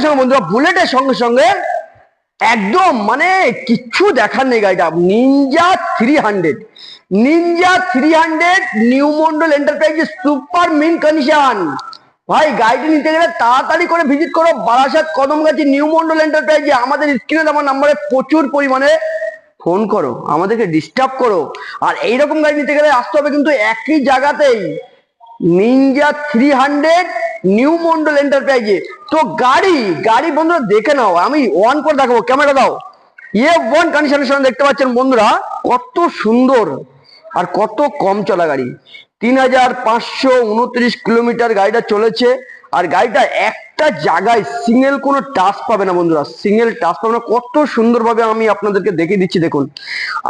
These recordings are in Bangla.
সঙ্গে সঙ্গে বন্ধুরা বুলেটের সঙ্গে সঙ্গে একদম মানে কিচ্ছু দেখার নেই গাড়িটা, Ninja 300 new Mondal enterprise super mint condition. ভাই গাড়িটি নিতে গেলে তাড়াতাড়ি করে ভিজিট করো বারাসাত কদমগাছি নিউ মন্ডল এন্টারপ্রাইজে। আমাদের স্ক্রিনে দেওয়া নাম্বারে প্রচুর পরিমাণে ফোন করো, আমাদেরকে ডিস্টার্ব করো। আর এইরকম গাড়ি নিতে গেলে আসতে হবে কিন্তু একই জায়গাতেই, নিনজা 300 নিউ মন্ডল এন্টারপ্রাইজে। তো গাড়ি গাড়ি বন্ধুরা দেখে নাও, আমি অন করে দেখাবো, ক্যামেরা দাও। ওয়ান কন্ডিশনের সঙ্গে দেখতে পাচ্ছেন বন্ধুরা কত সুন্দর আর কত কম চলা গাড়ি। 3529 কিলোমিটার গাড়িটা চলেছে। আর গাড়িটা একটা জায়গায় সিঙ্গেল কোনো টাচ পাবে না বন্ধুরা, সিঙ্গেল টাচ পাবে না। কত সুন্দরভাবে আমি আপনাদেরকে দেখিয়ে দিচ্ছি দেখুন।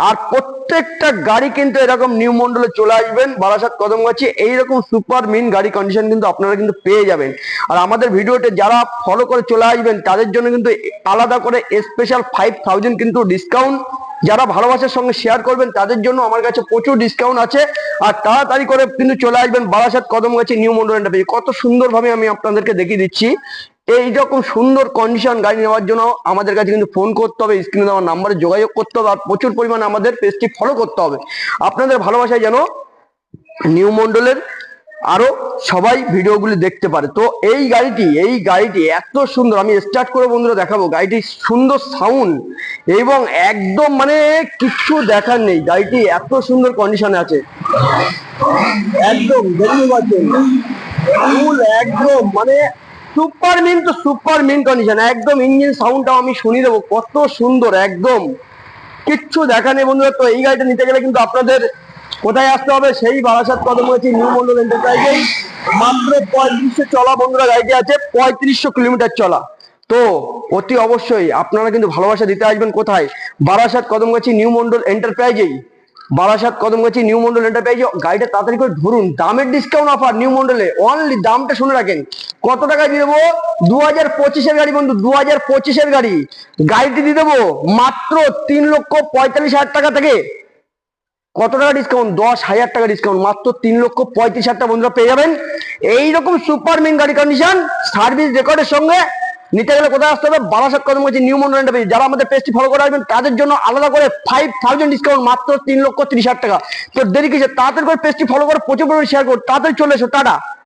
আর প্রত্যেকটা গাড়ি কিন্তু এরকম নিউ মন্ডলে চলে আসবেন বারাসাত কদমগাছি, এইরকম সুপার মিন গাড়ি কন্ডিশন কিন্তু আপনারা কিন্তু পেয়ে যাবেন। আর আমাদের ভিডিওতে যারা ফলো করে চলে আসবেন তাদের জন্য কিন্তু আলাদা করে স্পেশাল 5000 কিন্তু ডিসকাউন্ট, যারা ভালোবাসার সঙ্গে শেয়ার করবেন তাদের জন্য আমার কাছে প্রচুর ডিসকাউন্ট আছে। আর তাড়াতাড়ি করে কিন্তু চলে আসবেন বারাসাত কদমগাছি নিউ মন্ডল এন্টারপ্রাইজ। কত সুন্দরভাবে আমি আপনাদেরকে দেখিয়ে দিচ্ছি। এইরকম সুন্দর কন্ডিশন গাড়ি নেওয়ার জন্য আমাদের কাছে কিন্তু ফোন করতে হবে, স্ক্রিনে দেওয়া নাম্বারে যোগাযোগ করতে হবে, আর প্রচুর পরিমাণে আমাদের পেজটি ফলো করতে হবে। আপনাদের ভালোবাসায় যেন নিউ মন্ডলের আরো সবাই ভিডিওগুলি দেখতে পারে। তো এই গাড়িটি এত সুন্দর, আমি স্টার্ট করে বন্ধুরা দেখাবো। গাড়িটি সুন্দর সাউন্ড এবং একদম মানে কিছু দেখার নেই, গাড়িটি এত সুন্দর কন্ডিশনে আছে। একদম দেখতে পাচ্ছেন ফুল একদম মানে সুপার মিন কন্ডিশন। একদম ইঞ্জিন সাউন্ডটাও আমি শুনিয়ে দেবো, কত সুন্দর, একদম কিচ্ছু দেখা নেই বন্ধুরা। তো এই গাড়িটা নিতে গেলে কিন্তু আপনাদের কোথায় আসতে হবে, সেই বারাসাত কদমগাছি নিউ মন্ডল এন্টারপ্রাইজেই। মাত্র 3500 চলা বন্ধুরা গাড়িটি আছে, 3500 কিলোমিটার চলা। তো অতি অবশ্যই আপনারা কিন্তু ভালোবাসা দিতে আসবেন কোথায়, বারাসাত কদমগাছি নিউ মন্ডল এন্টারপ্রাইজেই। বারাসাত কদমগাছি নিউ মন্ডল এন্টারপ্রাইজে গাড়িটা তাড়াতাড়ি করে ধরুন। দামের ডিসকাউন্ট অফার নিউ মন্ডলে, অনলি দামটা শুনে রাখেন কত টাকায় দিয়ে দেবো। 2025-এর গাড়ি বন্ধু, 2025-এর গাড়িটি দিয়ে দেবো মাত্র 3,45,000 টাকা থেকে। কত টাকা ডিসকাউন্ট, 10,000 টাকা ডিসকাউন্ট, মাত্র 3,35,000 টাকা বন্ধুরা পেয়ে যাবেন। এইরকম সুপার মিন গাড়ি কন্ডিশন সার্ভিস রেকর্ডের সঙ্গে নিতে গেলে কোথায় আসতে হবে, বারাসাত কদমগাছি নিউ মন্ডল এন্টারপ্রাইজ। যারা আমাদের পেজটি ফলো করে আসবেন তাদের জন্য আলাদা করে 5000 ডিসকাউন্ট, মাত্র 3,30,000 টাকা। তো দেরি কিসে, তাড়াতাড়ি করে পেজটি ফলো করে প্রচুর পরিমাণে শেয়ার করুন, তাড়াতাড়ি চলে এসো, টাটা।